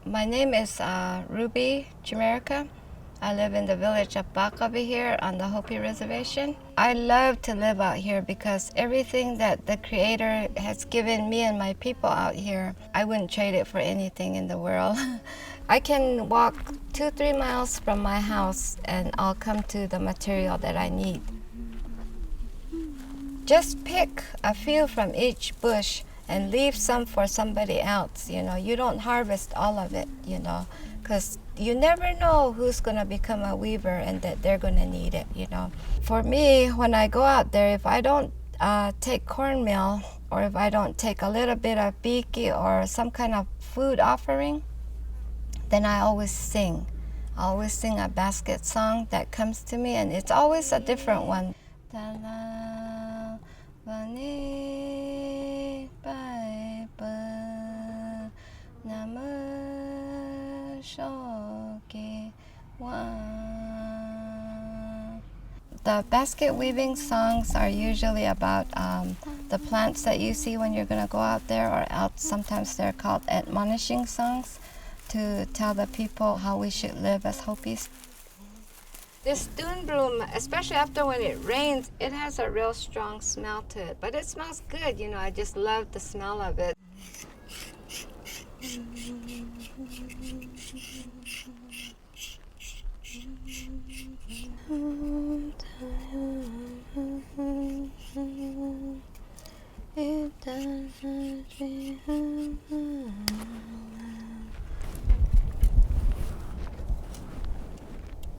My name is Ruby Chimerica. I live in the village of Basketry here on the Hopi Reservation. I love to live out here because everything that the Creator has given me and my people out here, I wouldn't trade it for anything in the world. I can walk 2-3 miles from my house and I'll come to the material that I need. Just pick a few from each bush and leave some for somebody else. You don't harvest all of it, because you never know who's going to become a weaver and that they're going to need it. For me, when I go out there, if I don't take cornmeal, or if I don't take a little bit of biki or some kind of food offering, then I always sing. I always sing a basket song that comes to me, and it's always a different one. The basket weaving songs are usually about the plants that you see when you're going to go out there, or sometimes they're called admonishing songs to tell the people how we should live as Hopis. This dune broom, especially after when it rains, it has a real strong smell to it, but it smells good. I just love the smell of it.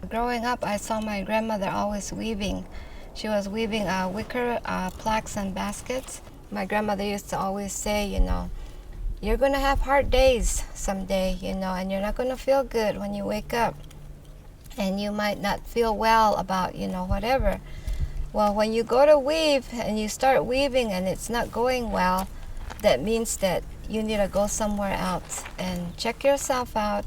Growing up, I saw my grandmother always weaving. She was weaving wicker plaques and baskets. My grandmother used to always say, you're going to have hard days someday, and you're not going to feel good when you wake up. And you might not feel well about, whatever. Well, when you go to weave and you start weaving and it's not going well, that means that you need to go somewhere else and check yourself out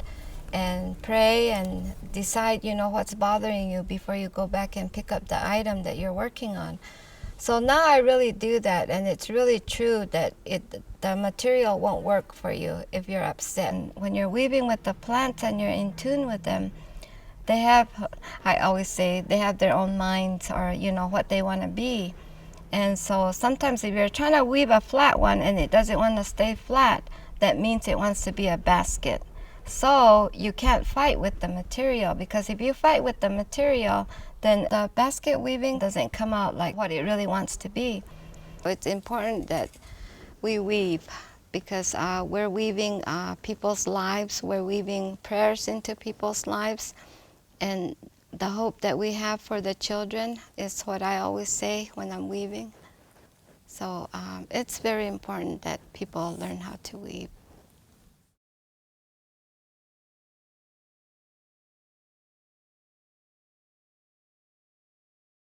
and pray and decide, what's bothering you before you go back and pick up the item that you're working on. So now I really do that, and it's really true that the material won't work for you if you're upset. And when you're weaving with the plants and you're in tune with them, I always say, they have their own minds, or, what they want to be. And so sometimes if you're trying to weave a flat one and it doesn't want to stay flat, that means it wants to be a basket. So you can't fight with the material, because if you fight with the material, then the basket weaving doesn't come out like what it really wants to be. It's important that we weave, because we're weaving people's lives, we're weaving prayers into people's lives, and the hope that we have for the children is what I always say when I'm weaving. So it's very important that people learn how to weave.